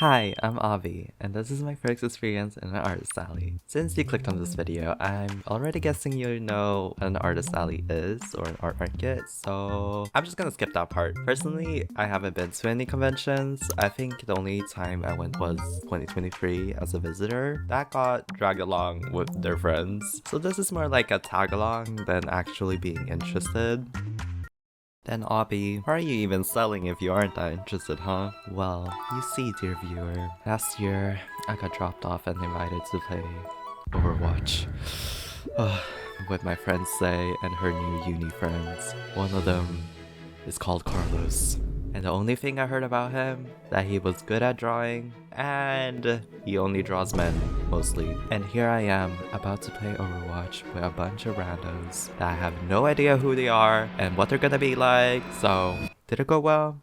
Hi, I'm Avi, and this is my first experience in an artist alley. Since you clicked on this video, I'm already guessing you know what an artist alley is, or an art market, so I'm just gonna skip that part. Personally, I haven't been to any conventions. I think the only time I went was 2023 as a visitor. That got dragged along with their friends. So this is more like a tag-along than actually being interested. Then Obby, why are you even selling if you aren't that interested, huh? Well, you see, dear viewer, last year I got dropped off and invited to play Overwatch with my friend Say and her new uni friends. One of them is called Carlos. And the only thing I heard about him, that he was good at drawing, and he only draws men, mostly. And here I am, about to play Overwatch with a bunch of randos that I have no idea who they are and what they're gonna be like, so did it go well?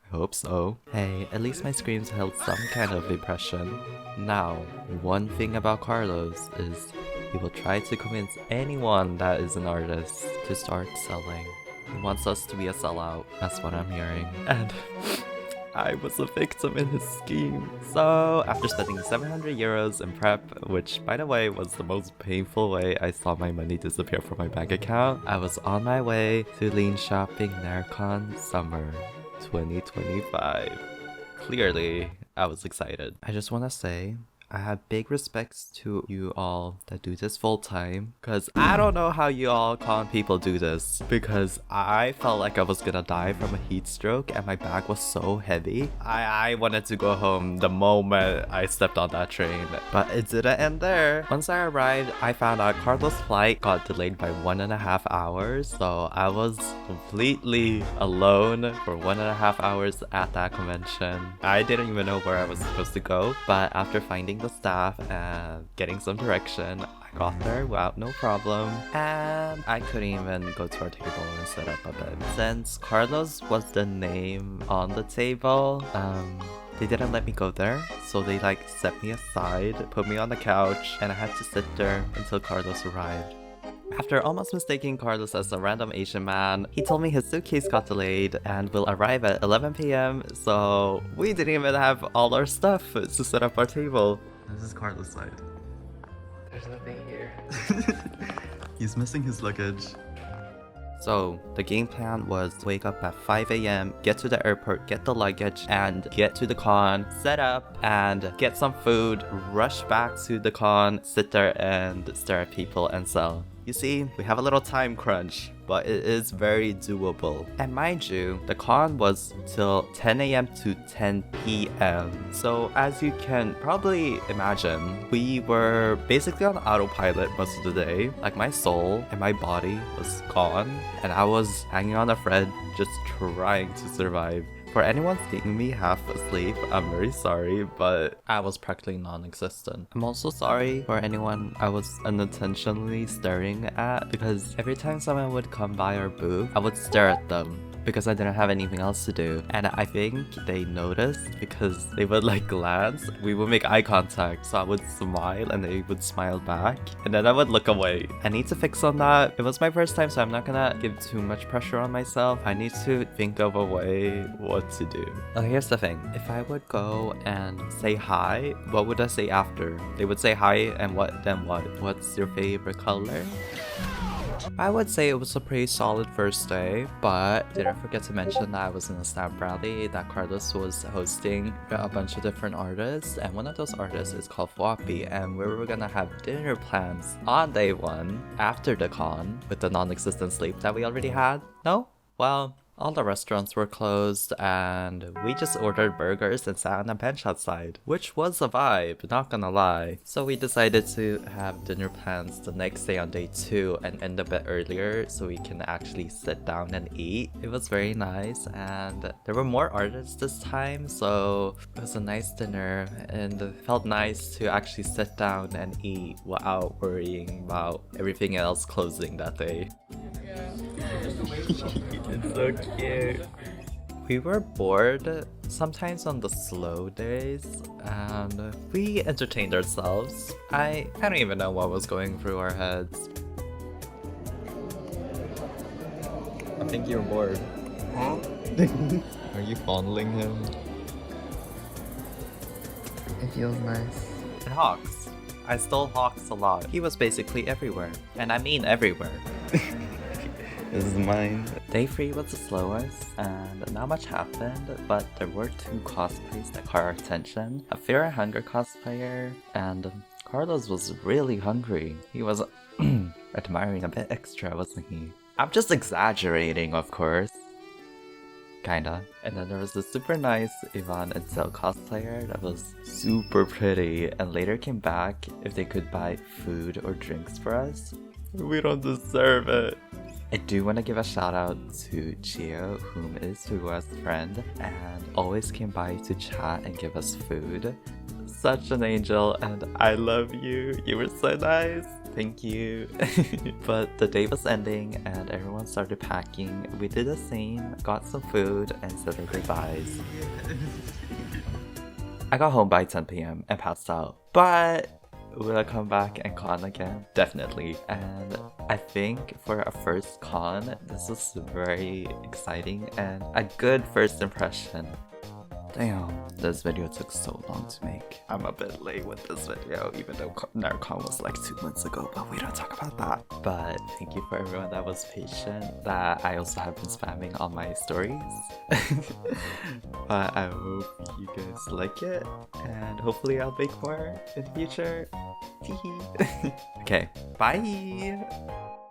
I hope so. Hey, at least my screams held some kind of impression. Now, one thing about Carlos is he will try to convince anyone that is an artist to start selling. He wants us to be a sellout, that's what I'm hearing. And I was a victim in his scheme. So after spending 700 euros in prep, which by the way was the most painful way I saw my money disappear from my bank account, I was on my way to lean shopping närcon summer 2025. Clearly, I was excited. I just want to say, I have big respects to you all that do this full time, because I don't know how you all con people do this, because I felt like I was gonna die from a heat stroke and my bag was so heavy. I wanted to go home the moment I stepped on that train, but it didn't end there. Once I arrived, I found out Carlos' flight got delayed by 1.5 hours, so I was completely alone for 1.5 hours at that convention. I didn't even know where I was supposed to go, but after finding the staff and getting some direction, I got there without no problem, and I couldn't even go to our table and set up a bed. Since Carlos was the name on the table, they didn't let me go there, so they set me aside, put me on the couch, and I had to sit there until Carlos arrived. After almost mistaking Carlos as a random Asian man, he told me his suitcase got delayed and will arrive at 11 p.m. So we didn't even have all our stuff to set up our table. This is Carlos' side. There's nothing here. He's missing his luggage. So the game plan was wake up at 5 a.m, get to the airport, get the luggage, and get to the con, set up, and get some food, rush back to the con, sit there and stare at people and sell. You see, we have a little time crunch, but it is very doable. And mind you, the con was till 10 a.m. to 10 p.m. So as you can probably imagine, we were basically on autopilot most of the day. Like my soul and my body was gone, and I was hanging on a thread just trying to survive. For anyone seeing me half asleep, I'm very sorry, but I was practically non-existent. I'm also sorry for anyone I was unintentionally staring at, because every time someone would come by our booth, I would stare at them because I didn't have anything else to do. And I think they noticed because they would glance. We would make eye contact, so I would smile and they would smile back, and then I would look away. I need to fix on that. It was my first time, so I'm not gonna give too much pressure on myself. I need to think of a way what to do. Okay, here's the thing. If I would go and say hi, what would I say after? They would say hi, and then what? What's your favorite color? I would say it was a pretty solid first day, but did I forget to mention that I was in a stamp rally that Carlos was hosting with a bunch of different artists, and one of those artists is called Floppy, and we were gonna have dinner plans on day one after the con with the non-existent sleep that we already had. No? Well, all the restaurants were closed, and we just ordered burgers and sat on a bench outside, which was a vibe, not gonna lie. So we decided to have dinner plans the next day on day 2 and end a bit earlier so we can actually sit down and eat. It was very nice, and there were more artists this time, so it was a nice dinner, and it felt nice to actually sit down and eat without worrying about everything else closing that day. It's so cute. We were bored sometimes on the slow days, and we entertained ourselves. I don't even know what was going through our heads. I think you're bored. Huh? Are you fondling him? It feels nice. And Hawks. I stole Hawks a lot. He was basically everywhere. And I mean everywhere. This is mine. Day 3 was the slowest, and not much happened, but there were 2 cosplays that caught our attention. A Fear and Hunger cosplayer, and Carlos was really hungry. He was admiring a bit extra, wasn't he? I'm just exaggerating, of course. Kinda. And then there was this super nice Yvonne and Zel cosplayer that was super pretty and later came back if they could buy food or drinks for us. We don't deserve it. I do want to give a shout out to Chio, whom is Fugua's friend, and always came by to chat and give us food. Such an angel, and I love you. You were so nice. Thank you. But the day was ending and everyone started packing. We did the same, got some food, and said our goodbyes. I got home by 10 p.m. and passed out. But will I come back and con again? Definitely. And I think for a first con, this was very exciting and a good first impression. Damn, this video took so long to make. I'm a bit late with this video, even though närcon was like 2 months ago, but we don't talk about that. But thank you for everyone that was patient, that I also have been spamming on my stories. But I hope you guys like it, and hopefully I'll make more in the future. Okay, bye!